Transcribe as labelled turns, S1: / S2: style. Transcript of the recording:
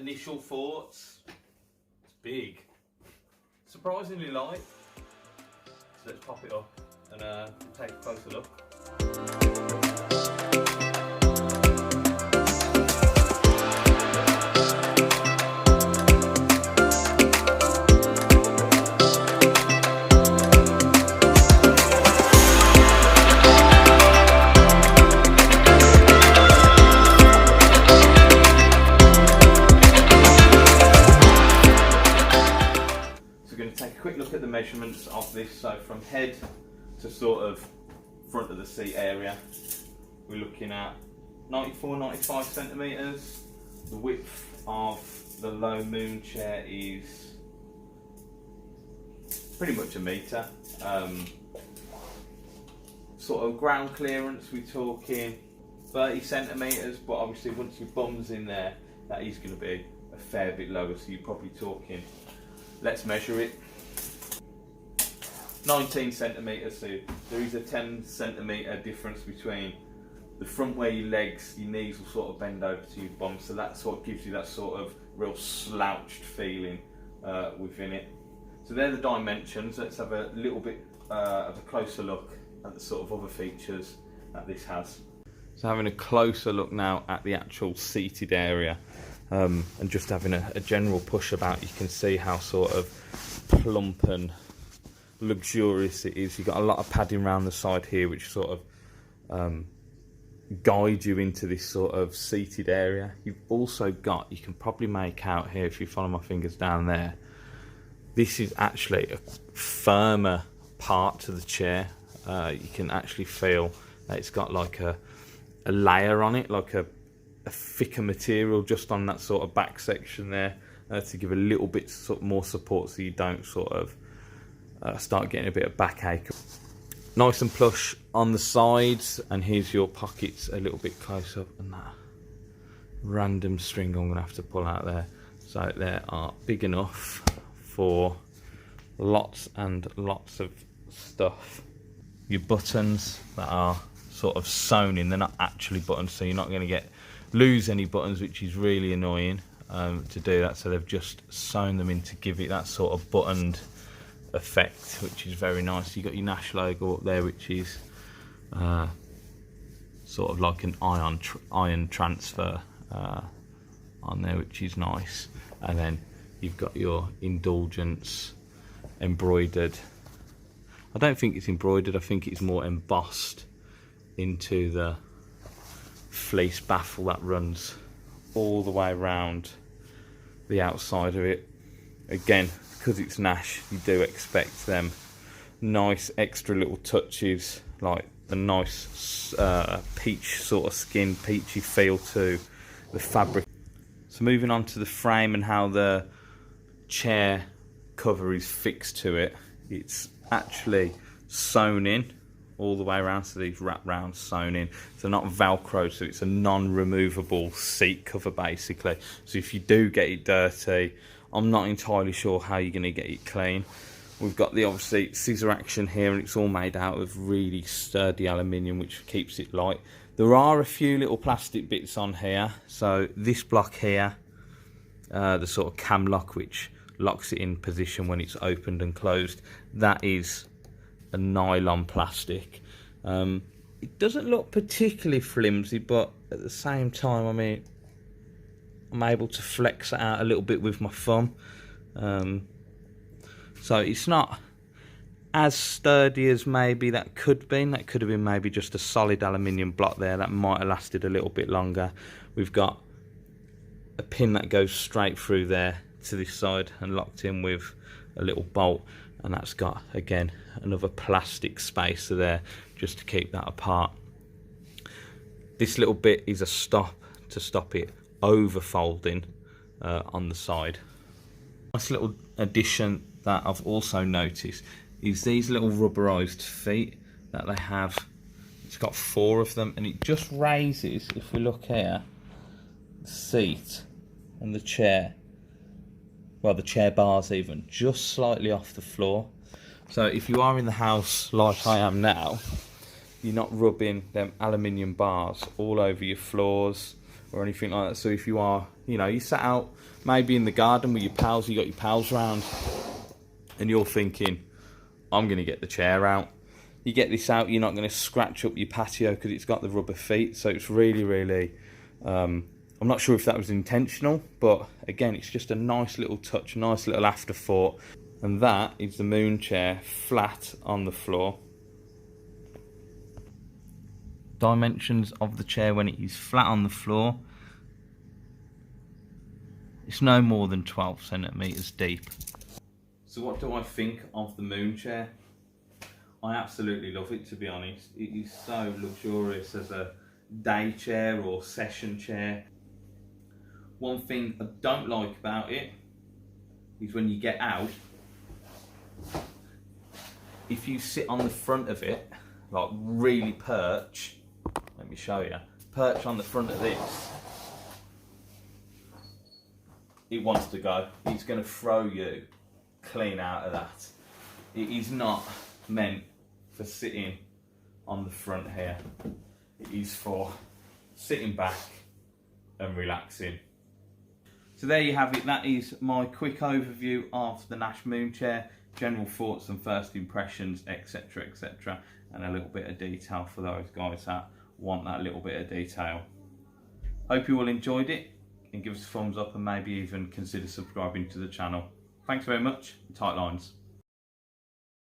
S1: initial thoughts, it's big. Surprisingly light. So let's pop it up and take a closer look. Take a quick look at the measurements of this. So from head to sort of front of the seat area, we're looking at 94-95 centimetres. The width of the low moon chair is pretty much a metre. Sort of ground clearance, we're talking 30 centimetres, but obviously once your bum's in there, that is going to be a fair bit lower, so you're probably talking, let's measure it, 19 centimetres. So there is a 10 centimetre difference between the front where your legs, your knees will sort of bend over to your bum, so that sort of gives you that sort of real slouched feeling within it. So they're the dimensions. Let's have a little bit of a closer look at the sort of other features that this has. So having a closer look now at the actual seated area, and just having a general push about, you can see how sort of plump and luxurious it is. You've got a lot of padding around the side here, which sort of guide you into this sort of seated area. You've also got, you can probably make out here if you follow my fingers down there, this is actually a firmer part to the chair. You can actually feel that it's got like a layer on it, like a thicker material just on that sort of back section there, to give a little bit more support so you don't sort of start getting a bit of backache. Nice and plush on the sides, and here's your pockets a little bit close up, and that random string I'm going to have to pull out there. So they are big enough for lots and lots of stuff. Your buttons that are sort of sewn in, they're not actually buttons, so you're not going to lose any buttons, which is really annoying to do that. So they've just sewn them in to give it that sort of buttoned effect, which is very nice. You've got your Nash logo up there, which is sort of like an iron transfer on there, which is nice. And then you've got your Indulgence embroidered. I don't think it's embroidered, I think it's more embossed into the fleece baffle that runs all the way around the outside of it. Again, because it's Nash, you do expect them nice extra little touches, like a nice peach sort of skin, peachy feel to the fabric. So moving on to the frame and how the chair cover is fixed to it, it's actually sewn in all the way around, so these wrap round sewn in. So not velcro, so it's a non-removable seat cover basically. So if you do get it dirty, I'm not entirely sure how you're going to get it clean. We've got the obviously scissor action here, and it's all made out of really sturdy aluminium, which keeps it light. There are a few little plastic bits on here. So this block here, the sort of cam lock, which locks it in position when it's opened and closed, that is a nylon plastic. It doesn't look particularly flimsy, but at the same time, I mean, I'm able to flex it out a little bit with my thumb. So it's not as sturdy as maybe that could be. That could have been maybe just a solid aluminium block there. That might have lasted a little bit longer. We've got a pin that goes straight through there to this side and locked in with a little bolt, and that's got, again, another plastic spacer there just to keep that apart. This little bit is a stop to stop it over folding on the side. Nice little addition that I've also noticed is these little rubberized feet that they have. It's got 4 of them, and it just raises, if we look here, the seat and the chair, well, the chair bars even, just slightly off the floor. So if you are in the house like I am now, you're not rubbing them aluminium bars all over your floors, or anything like that. So if you are, you know, you sat out maybe in the garden with your pals, you got your pals round, and you're thinking, I'm going to get the chair out. You get this out, you're not going to scratch up your patio because it's got the rubber feet. So it's really, really, I'm not sure if that was intentional, but again, it's just a nice little touch, nice little afterthought. And that is the moon chair flat on the floor. Dimensions of the chair when it is flat on the floor, it's no more than 12 centimeters deep. So what do I think of the moon chair? I absolutely love it, to be honest. It is so luxurious as a day chair or session chair. One thing I don't like about it is when you get out, if you sit on the front of it, like really perch, let me show you, perch on the front of this, it wants to go. It's going to throw you clean out of that. It is not meant for sitting on the front here. It is for sitting back and relaxing. So there you have it. That is my quick overview of the Nash moon chair, general thoughts and first impressions, etc, etc, and a little bit of detail for those guys that want that little bit of detail. Hope you all enjoyed it, and give us a thumbs up and maybe even consider subscribing to the channel. Thanks very much. Tight lines.